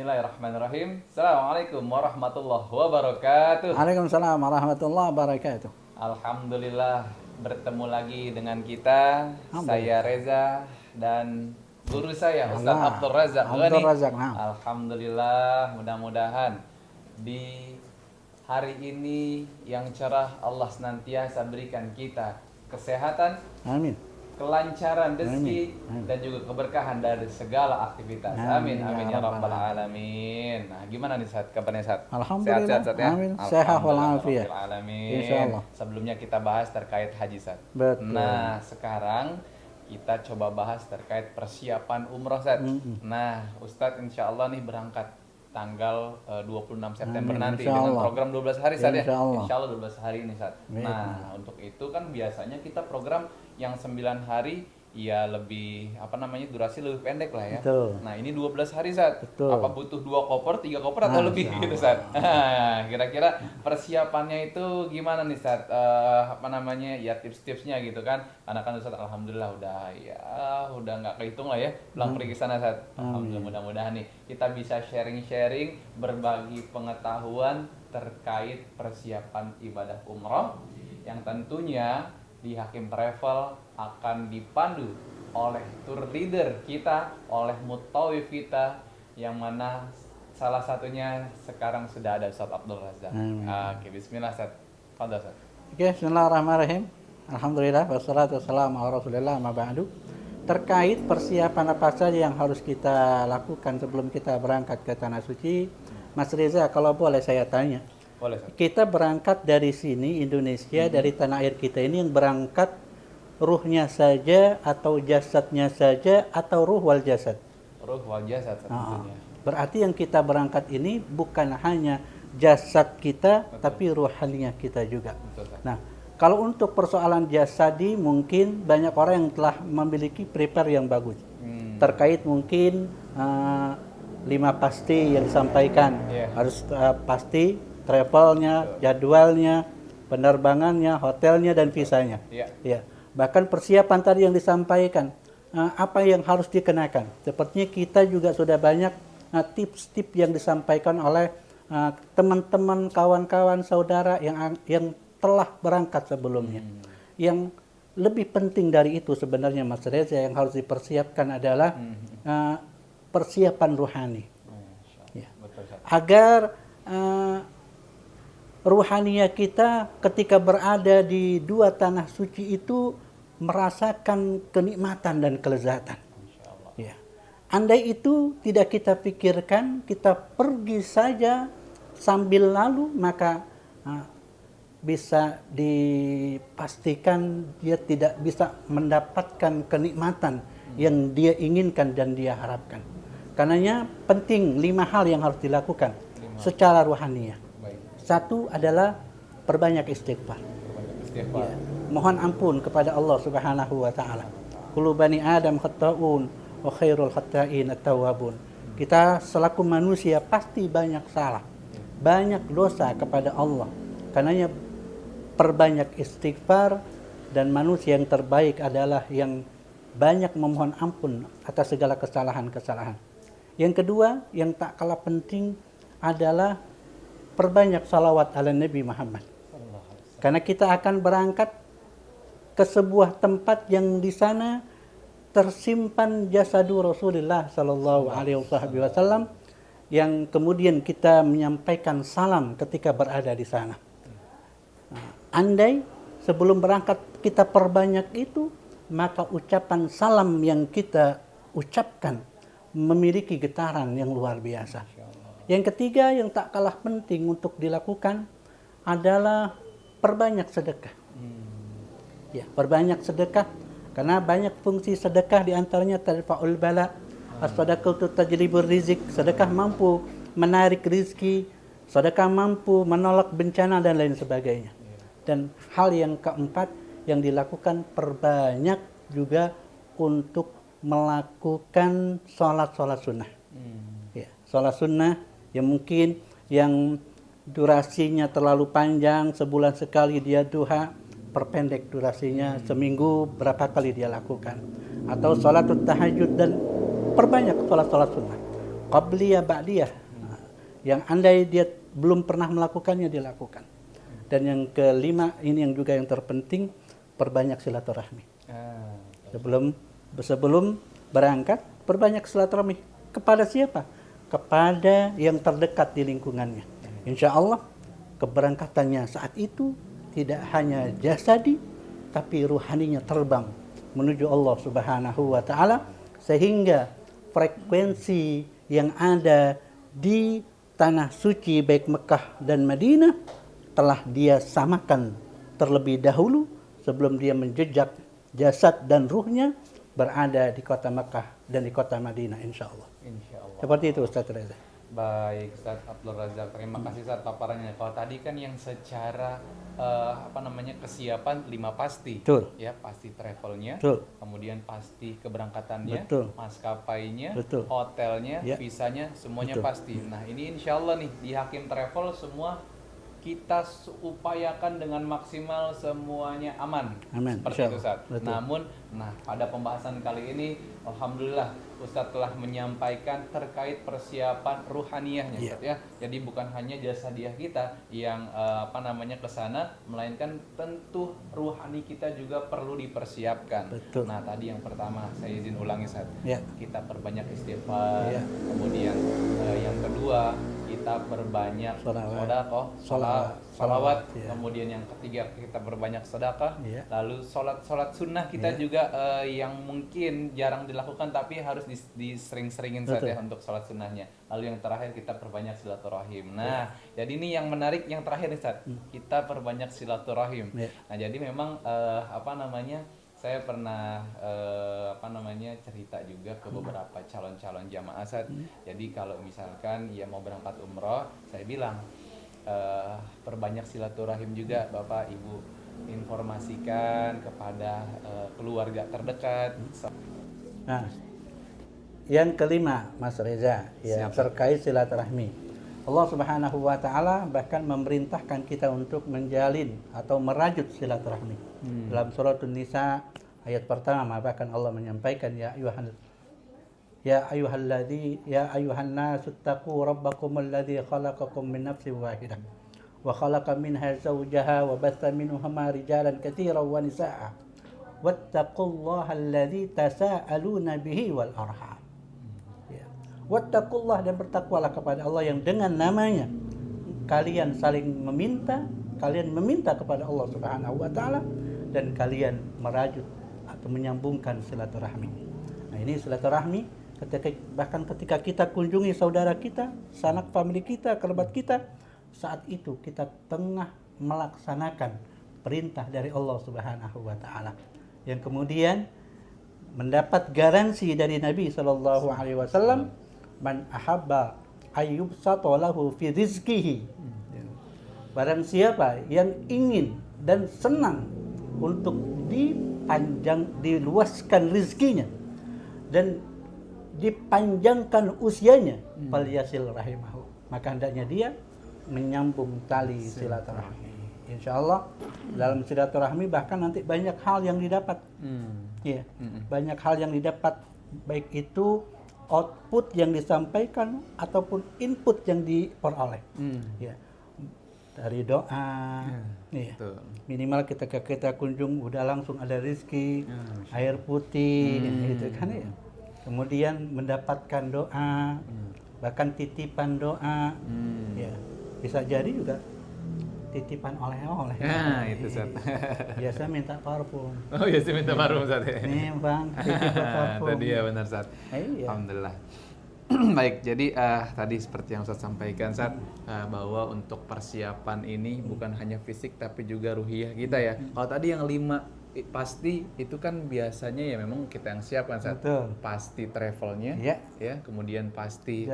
Bismillahirrahmanirrahim. Assalamualaikum warahmatullahi wabarakatuh. Waalaikumsalam warahmatullahi wabarakatuh. Alhamdulillah bertemu lagi dengan kita. Saya Reza dan guru saya Ustaz Abdul Razak Abdul Ghani. Razak, nah. Alhamdulillah, mudah-mudahan di hari ini yang cerah Allah senantiasa berikan kita kesehatan, Amin. kelancaran rezeki, Amin. dan juga keberkahan dari segala aktivitas. Amin, amin ya rabbal alamin. Nah, gimana nih Sat? Kabarnya Sat? Alhamdulillah. Sehat-sehat Sat ya? Amin. Sehat Alhamdulillah walafiat. rabbil alamin. Insyaallah. Sebelumnya kita bahas terkait haji Sat. Betul. Nah, sekarang kita coba bahas terkait persiapan umroh Sat. Nah, Ustadz insyaallah nih berangkat tanggal 26 September Amin, nanti dengan insyaallah. program 12 hari Sat ya. Insyaallah. Insyaallah 12 hari ini Sat. Nah, untuk itu kan biasanya kita program yang 9 hari ya lebih durasi lebih pendek lah ya. Betul. Nah, ini 12 hari Sat. Betul. Apa butuh 2 koper, 3 koper atau lebih gitu Sat? Kira-kira persiapannya itu gimana nih Sat? Ya tips-tipsnya gitu kan. Karena kan Ustaz alhamdulillah udah nggak kehitung lah ya pulang pergi ke sana Sat. Alhamdulillah, mudah-mudahan nih kita bisa sharing-sharing, berbagi pengetahuan terkait persiapan ibadah umroh yang tentunya di Hakim Travel akan dipandu oleh tour leader kita, oleh mutawif kita, yang mana salah satunya sekarang sudah ada Ustaz Abdul Razak. Oke, bismillah Ustaz. Fadhal Ustaz. Oke, bismillahirrahmanirrahim. Alhamdulillah wassalatu wassalamu ala Rasulillah ma ba'du. Terkait persiapan apa saja yang harus kita lakukan sebelum kita berangkat ke tanah suci, Mas Reza, kalau boleh saya tanya. Boleh Ustaz. Kita berangkat dari sini Indonesia, dari tanah air kita ini, yang berangkat ruhnya saja atau jasadnya saja atau ruh wal jasad? Ruh wal jasad tentunya. Berarti yang kita berangkat ini bukan hanya jasad kita, tapi ruhaniyah kita juga. Betul, Ustaz. Nah, kalau untuk persoalan jasadi, mungkin banyak orang yang telah memiliki prepare yang bagus. Terkait mungkin 5 pasti yang disampaikan. Harus pasti travelnya, jadwalnya, penerbangannya, hotelnya, dan visanya. Ya. Bahkan persiapan tadi yang disampaikan, apa yang harus dikenakan. Sepertinya kita juga sudah banyak tips-tips yang disampaikan oleh teman-teman, kawan-kawan, saudara yang telah berangkat sebelumnya. Yang lebih penting dari itu sebenarnya Mas Reza, yang harus dipersiapkan adalah persiapan ruhani. Ya. Agar ruhaniyah kita ketika berada di dua tanah suci itu merasakan kenikmatan dan kelezatan. Ya. Andai itu tidak kita pikirkan, kita pergi saja sambil lalu, maka bisa dipastikan dia tidak bisa mendapatkan kenikmatan yang dia inginkan dan dia harapkan. Karenanya penting 5 hal yang harus dilakukan secara ruhaniyah. Satu adalah perbanyak istighfar. Ya. Mohon ampun kepada Allah Subhanahu wa taala. Kullu bani Adam khata'un wa khairul khata'in at-tawwabun. Kita selaku manusia pasti banyak salah, banyak dosa kepada Allah. Karenanya perbanyak istighfar, dan manusia yang terbaik adalah yang banyak memohon ampun atas segala kesalahan-kesalahan. Yang kedua, yang tak kalah penting adalah perbanyak salawat ala Nabi Muhammad. Karena kita akan berangkat ke sebuah tempat yang di sana tersimpan jasadu Rasulullah sallallahu alaihi wasallam, yang kemudian kita menyampaikan salam ketika berada di sana. Andai sebelum berangkat kita perbanyak itu, maka ucapan salam yang kita ucapkan memiliki getaran yang luar biasa. Yang ketiga yang tak kalah penting untuk dilakukan adalah perbanyak sedekah. Ya, perbanyak sedekah, karena banyak fungsi sedekah, diantaranya tadfa'ul bala, as-sadaqatu tajlibur rizq, sedekah mampu menarik rizki, sedekah mampu menolak bencana dan lain sebagainya. Dan hal yang keempat yang dilakukan, perbanyak juga untuk melakukan sholat sunnah. Ya, sholat sunnah yang mungkin yang durasinya terlalu panjang, sebulan sekali dia duha, perpendek durasinya, seminggu berapa kali dia lakukan. Atau sholat tahajud, dan perbanyak sholat sunnah. qabliyah ba'diyah. Nah, yang andai dia belum pernah melakukannya, dia lakukan. Dan yang kelima, ini yang juga yang terpenting, perbanyak silaturahmi. Sebelum berangkat, perbanyak silaturahmi. Kepada siapa? Kepada yang terdekat di lingkungannya. Insya Allah keberangkatannya saat itu tidak hanya jasadi, tapi ruhaninya terbang menuju Allah Subhanahu wa Ta'ala, sehingga frekuensi yang ada di tanah suci baik Mekah dan Madinah telah dia samakan terlebih dahulu sebelum dia menjejak jasad dan ruhnya berada di kota Mekah dan di kota Madinah, insya Allah. Insya Allah. Seperti itu Ustaz Reza. Baik, Ustaz Abdul Razak, terima kasih Ustaz paparannya. Kalau tadi kan yang secara kesiapan 5 pasti. Betul. Ya, pasti travelnya, Betul. kemudian pasti keberangkatannya, Betul. maskapainya, Betul. hotelnya, Ya. visanya, semuanya Betul. pasti. Nah, ini insya Allah nih di Hakim Travel semua kita upayakan dengan maksimal semuanya aman. Amin. Seperti itu, Ustaz. Namun, pada pembahasan kali ini, alhamdulillah Ustaz telah menyampaikan terkait persiapan ruhaniyahnya, Ustaz, ya. Jadi bukan hanya jasadiah kita yang ke sana, melainkan tentu ruhani kita juga perlu dipersiapkan. Betul. Nah, tadi yang pertama saya izin ulangi, Ustaz. Ya. Kita perbanyak istighfar. Ya. Kemudian yang kedua, kita perbanyak salawat. Ya. Kemudian yang ketiga, kita perbanyak sedekah. Ya. Lalu sholat sunnah kita juga yang mungkin jarang dilakukan tapi harus disering-seringin saja untuk sholat sunnahnya. Lalu yang terakhir, kita perbanyak silaturahim. Nah, jadi ini yang menarik yang terakhir nih, Ustaz. Kita perbanyak silaturahim. Ya. Nah, jadi memang saya pernah cerita juga ke beberapa calon-calon jamaah, Ustaz. Jadi kalau misalkan mau berangkat umroh, saya bilang perbanyak silaturahim juga, Bapak Ibu, informasikan kepada keluarga terdekat. Nah, yang kelima, Mas Reza, ya, terkait silaturahmi. Allah Subhanahu wa Ta'ala bahkan memerintahkan kita untuk menjalin atau merajut silaturahmi. Dalam surat An-Nisa ayat pertama bahkan Allah menyampaikan, ya ayuhan nasu taqu rabbakum alladhi khalaqakum min nafsin wahidah wa khalaqa minha zawjaha wa batha minhuma rijalan katsiran wa nisaa wattaqullaha alladhi tasaaluna bihi wal arham. Wattaqullah, dan bertakwalah kepada Allah yang dengan namanya kalian saling meminta, kalian meminta kepada Allah Subhanahu wa Ta'ala, dan kalian merajut atau menyambungkan silaturahmi. Nah, ini silaturahmi bahkan ketika kita kunjungi saudara kita, sanak famili kita, kerabat kita, saat itu kita tengah melaksanakan perintah dari Allah Subhanahu wa Ta'ala, yang kemudian mendapat garansi dari Nabi sallallahu alaihi wasallam, man ahabba ayyubsata lahu fi rizqihi. Barang siapa yang ingin dan senang untuk diluaskan rizkinya dan dipanjangkan usianya, falyasil rahimahu, maka hendaknya dia menyambung tali silaturahmi. Insya Allah dalam silaturahmi bahkan nanti banyak hal yang didapat. Banyak hal yang didapat, baik itu output yang disampaikan ataupun input yang diperoleh. Dari doa, minimal kita kunjung udah langsung ada rezeki, air putih, gitu kan ya. Kemudian mendapatkan doa, bahkan titipan doa, bisa jadi juga titipan oleh-oleh. Nah, itu Ustaz. Biasa minta parfum. Oh, biasa minta parfum Ustaz. Nih Bang, titipan parfum. Tadi ya benar Ustaz. Alhamdulillah. Baik, jadi tadi seperti yang Ustaz sampaikan Ustaz, bahwa untuk persiapan ini bukan hanya fisik tapi juga ruhiyah kita ya. Kalau tadi yang 5 pasti itu kan biasanya ya memang kita yang siapkan Ustaz. Pasti travelnya, ya, kemudian pasti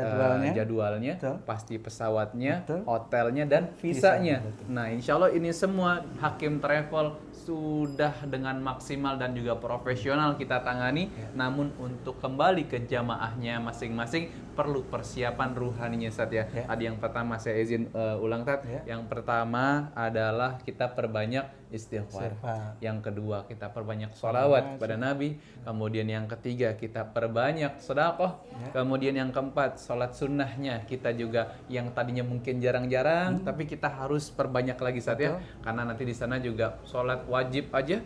jadwalnya, pasti pesawatnya, hotelnya dan visanya. Nah, insya Allah ini semua Hakim Travel sudah dengan maksimal dan juga profesional kita tangani. Namun untuk kembali ke jamaahnya masing-masing perlu persiapan ruhaninya Ustaz ya. Tadi yang pertama saya izin ulang Ustaz. Yang pertama adalah kita perbanyak istighfar. Istighfar. Yang kedua, kita perbanyak sholawat kepada Nabi. Kemudian yang ketiga, kita perbanyak sedekah. Kemudian yang keempat, sholat sunnahnya kita juga yang tadinya mungkin jarang-jarang, tapi kita harus perbanyak lagi saat ya. Karena nanti di sana juga sholat wajib aja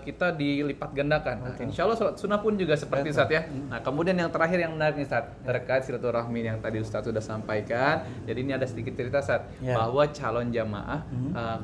kita dilipat gandakan. Nah, insya Allah sholat sunnah pun juga seperti saat ya. Nah, kemudian yang terakhir yang menarik nih Ustaz, terkait silaturahmi yang tadi Ustaz sudah sampaikan. Jadi ini ada sedikit cerita Ustaz, bahwa calon jamaah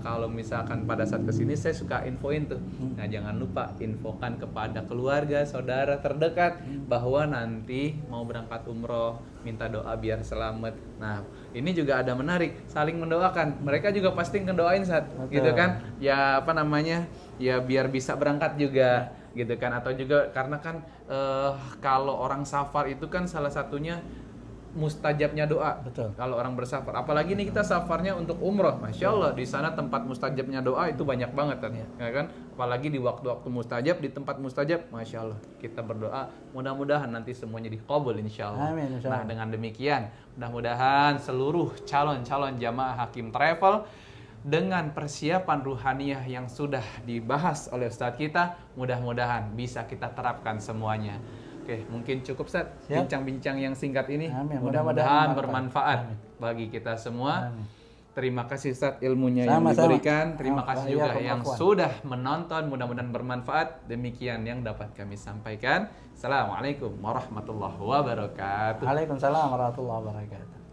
kalau misalkan pada saat kesini saya suka infoin tuh. Nah, jangan lupa infokan kepada keluarga, saudara terdekat bahwa nanti mau berangkat umroh, minta doa biar selamat. Nah, ini juga ada menarik, saling mendoakan. Mereka juga pasti ngedoain Ustaz, gitu kan? Ya apa namanya? Ya biar bisa berangkat juga gitu kan, atau juga karena kan kalau orang safar itu kan salah satunya mustajabnya doa. Betul. Kalau orang bersafar, apalagi nih kita safarnya untuk umroh, masya Allah di sana tempat mustajabnya doa itu banyak banget kan, ya kan? Apalagi di waktu-waktu mustajab, di tempat mustajab, masya Allah kita berdoa mudah-mudahan nanti semuanya dikabul insya Allah. Amin, insya Allah. Nah dengan demikian mudah-mudahan seluruh calon-calon jamaah Hakim Travel dengan persiapan ruhaniyah yang sudah dibahas oleh Ustadz kita, mudah-mudahan bisa kita terapkan semuanya. Oke, mungkin cukup Ustadz bincang-bincang yang singkat ini. Amin. Mudah-mudahan bermanfaat bagi kita semua. Amin. Terima kasih Ustadz ilmunya yang Sama-sama. diberikan. Terima kasih juga yang Afwan. sudah menonton. Mudah-mudahan bermanfaat. Demikian yang dapat kami sampaikan. Assalamualaikum warahmatullahi wabarakatuh. Waalaikumsalam warahmatullahi wabarakatuh.